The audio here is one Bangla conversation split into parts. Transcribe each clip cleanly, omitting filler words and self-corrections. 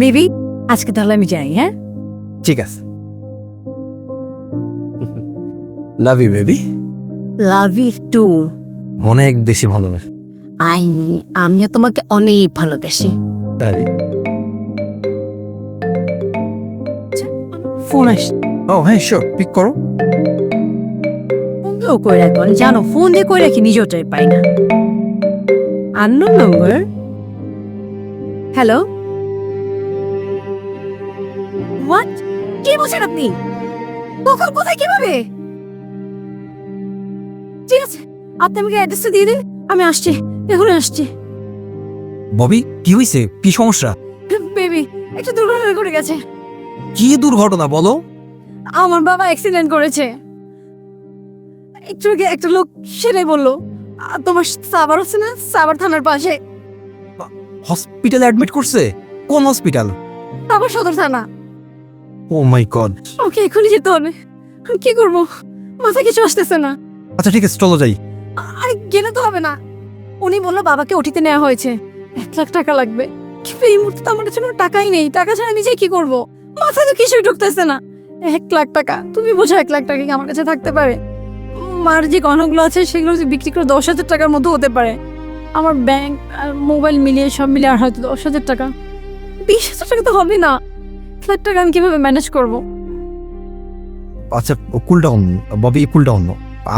বেবি আজকে তাহলে আমি যাই। হ্যাঁ ঠিক আছে। Love you baby. Love you too. অনেক বেশি ভালোবাসি। আমিও তোমাকে অনেক ভালোবাসি। তাই? ফোন আস ও হ্যাঁ শিওর, পিক করো। ফোনও করে রাখবো জানো, ফোন দিয়ে করে রাখি নিজেটাই পাই না। Unknown number. Hello, what? কি বলছেন আপনি? কখন, কোথায়, কিভাবে? ঠিক আছে, আপনি আমাকে অ্যাড্রেসটা দিয়ে দিন, আমি আসছি, এখন আসছি। ববি কি হয়েছে? কি সমস্যা? বেবি একটা দুর্ঘটনা ঘটে গেছে। কি দুর্ঘটনা বলো? আমার বাবা অ্যাক্সিডেন্ট করেছে। একটু আগে একটা লোক সেটাই বললো। তোমার সাভার আছে না, সাভার থানার পাশে। হসপিটালে অ্যাডমিট করছে? কোন হসপিটাল? সাভার সদর থানা। ও মাই গড। ওকে এখনই যেতে হবে। কি করবো, মাথায় কিছু আসতেছে না। আচ্ছা ঠিক আছে, চলো যাই। আরে গেলে তো হবে না। উনি বললো বাবাকে ওটিতে নেওয়া হয়েছে, 1 লাখ টাকা লাগবে। কিন্তু এই মুহূর্তে তো আমার কাছে কোনো টাকাই নেই। টাকা ছাড়া আমি যে কি করবো, মাথায় তো কিছুই ঢুকতেছে না। 1 লাখ টাকা, তুমি বোঝো 1 লাখ টাকা কি আমার কাছে থাকতে পারে? মার যে গহনাগুলো আছে সেগুলো যদি বিক্রি করে 10,000 টাকার মতো হতে পারে। আমার ব্যাংক আর মোবাইল মিলিয়ে সব মিলিয়ে আর হয়তো 10,000 টাকা, 20,000 টাকা তো হবে না। 1 লাখ টাকা আমি কিভাবে ম্যানেজ করবো? আচ্ছা cool down Bobby, cool down.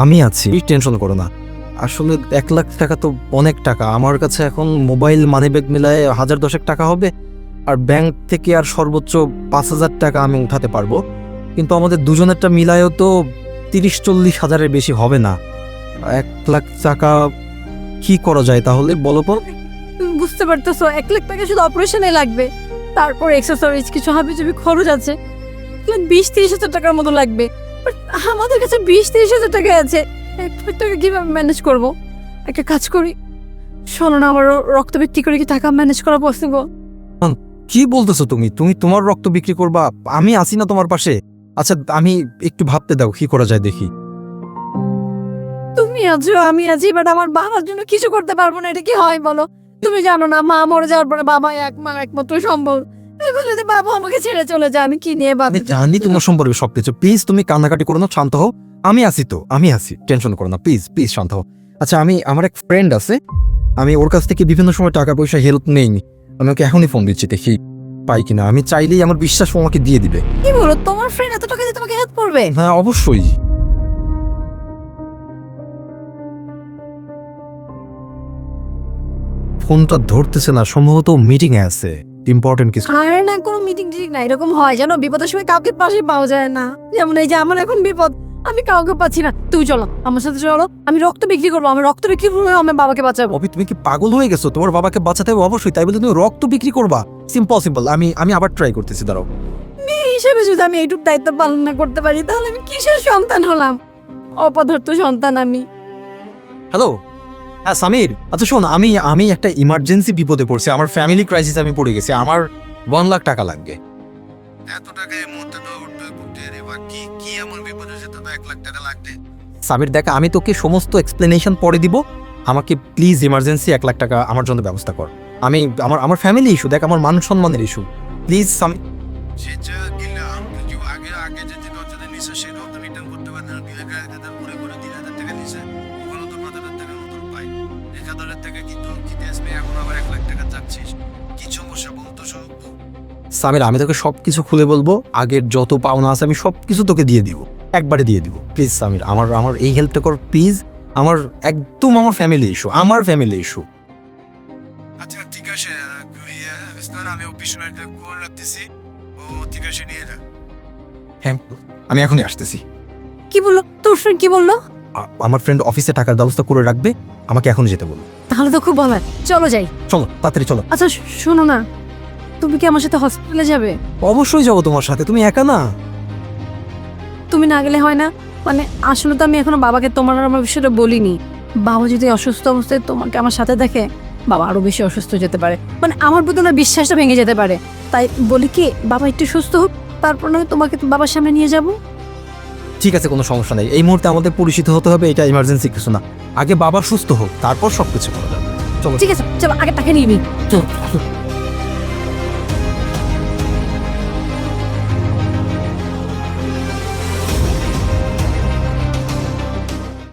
আমি আছি, টেনশন করো না। আসলে 1 লাখ টাকা তো অনেক টাকা। আমার কাছে এখন মোবাইল মানি ব্যাগ মিলায় 1010 টাকা হবে, আর ব্যাংক থেকে আর সর্বোচ্চ 5,000 টাকা আমি উঠাতে পারবো। কিন্তু আমাদের দুজনেরটা মিলায়ও তো 30-40 হাজারের বেশি হবে না। 1 লাখ টাকা কি করা যায় তাহলে বলো তো? তুমি বুঝতে পারতেছো, 1 লাখ টাকা শুধু অপারেশনে লাগবে। তারপর এক্সেসরিজ কিছু হাবিজাবি খরচ আছে, 20-30 হাজার টাকার মতো লাগবে। বাট আমাদের কাছে 20-30 হাজার টাকা আছে। 1 লাখ টাকা কিভাবে ম্যানেজ করবো? একটা কাজ করি, শোনো না, আমার রক্ত বিক্রি করে কি টাকা ম্যানেজ করা পসিবল? কি বলতেছো তুমি? তুমি তোমার রক্ত বিক্রি করবা? আমি আছি না তোমার পাশে? আচ্ছা আমি একটু ভাবতে দাও, কি করা যায় দেখি। তুমি আছো, আমি আছি, বাট আমার বাবার জন্য কিছু করতে পারবো না। এটা কি হয় বলো? তুমি জানো না, মা মরে যাওয়ার পরে বাবা একমাত্র সম্বল। এখন যদি বাবা আমাকে ছেড়ে চলে যায়, আমি কি নিয়ে আমি ভাবি? জানি তোমার সম্পর্কে সবকিছু। প্লিজ তুমি কান্নাকাটি করো না, শান্ত হও। আমি আছি তো, আমি আছি, টেনশন করো না। প্লিজ প্লিজ শান্ত হও। আচ্ছা আমার এক ফ্রেন্ড আছে, আমি ওর কাছ থেকে বিভিন্ন সময় টাকা পয়সা হেল্প নেইনি। আমি ওকে এখনই ফোন দিচ্ছি, দেখি পাই কিনা। আমি চাইলেই আমার বিশ্বাস ও আমাকে দিয়ে দিবে। কি বলো, তোমার ফ্রেন্ড এত টাকা দিয়ে তোমাকে হেল্প করবে? হ্যাঁ অবশ্যই। ফোনটা ধরতেছে না, সম্ভবত মিটিং এ আছে, ইম্পর্টেন্ট কিছু। আরে না, কোনো মিটিং টিটিং না। এরকম হয় জানো, বিপদের সময় কাউকে পাশে পাওয়া যায় না। যেমন এই যে আমার এখন বিপদ, আমি কাউকে পাচ্ছি না। তুমি চলো আমার সাথে, চলো। আমি রক্ত বিক্রি করবো, আমি রক্ত বিক্রি করে আমার বাবাকে বাঁচাবো। অভি তুমি কি পাগল হয়ে গেছো? তোমার বাবাকে বাঁচাতে হবে অবশ্যই, তাই বলে তুমি রক্ত বিক্রি করবা? সিম্পল। আমি আবার ট্রাই করতেছি, দাঁড়াও। মেয়ে হিসেবে যদি আমি এইটুক দায়িত্ব পালন না করতে পারি, তাহলে আমি কিসের সন্তান হলাম? অপদার্থ সন্তান আমি। হ্যালো, হ্যাঁ সামির। আচ্ছা শোন, আমি একটা ইমার্জেন্সি বিপদে পড়ছি। আমার ফ্যামিলি ক্রাইসিস আমি পড়ে গেছি। আমার 1 লাখ টাকা লাগবে। এত টাকা এই মুহূর্তে না উঠবে বুঝতে রে বা কি এমন বিপদ হয়েছে তো 1 লাখ টাকা লাগবে? সামির দেখ, আমি তোকে সমস্ত এক্সপ্লেনেশন পরে দিব। আমাকে প্লিজ ইমার্জেন্সি 1 লাখ টাকা আমার জন্য ব্যবস্থা কর। আমার ফ্যামিলি ইস্যু, দেখ আমার মান সম্মানের ইস্যু। প্লিজ সামির। সেটা গেলাম কিন্তু আগে যে রক্তটা নিছে সেই রক্ত রিটার্ন করতে পারে না। 2,000 পুরো 3,000 টাকা নিছে। ওখানে তো 5,000 টাকার মতো পাই। 1,000 টাকা কিন্তু কি আসবে? এখন আবার 1 লাখ টাকা চাচ্ছিস, কি সমস্যা বলতো? সব সামির, আমি তোকে সবকিছু খুলে বলবো। আগের যত পাওনা আছে আমি সবকিছু তোকে দিয়ে দিব, একবারে দিয়ে দিব। প্লিজ সামির, আমার এই হেল্পটা কর প্লিজ। আমার একদম আমার ফ্যামিলি ইস্যু। আচ্ছা ঠিক আছে, আমি অফিসে কল রাখতেছি। ও ঠিক আছে, নিয়ে যা। হ্যাঁ আমি এখনই আসতেছি। কি বললো তোর ফ্রেন্ড? কি বললো? আমার ফ্রেন্ড অফিসে টাকার ব্যবস্থা করে রাখবে, আমাকে এখনই যেতে বলবো। তাহলে তো খুব ভালো হয়, চলো যাই। চলো তাড়াতাড়ি চলো। আচ্ছা শোনো না, তুমি কি আমার সাথে হসপিটালে যাবে? অবশ্যই যাবো তোমার সাথে, তুমি একা না। তুমি না গেলে হয় না? মানে আসলে তো আমি এখনো বাবাকে তোমার আর আমার বিষয়টা বলিনি। বাবা যদি অসুস্থ অবস্থায় তোমাকে আমার সাথে দেখে, বাবা আরো বেশি অসুস্থ হয়ে যেতে পারে। মানে আমার প্রতি ওনার বিশ্বাসটা ভেঙে যেতে পারে। তাই বলি কি, বাবা একটু সুস্থ হোক, তারপর নয় তোমাকে বাবার সামনে নিয়ে যাব। ঠিক আছে, কোনো সমস্যা নেই। এই মুহূর্তে আমাদের পরিচিত হতে হবে, এটা ইমার্জেন্সি কিছু না। আগে বাবা সুস্থ হোক, তারপর সবকিছু করা যাবে। চলো ঠিক আছে, চলো আগে টাকা নিবি। চলো।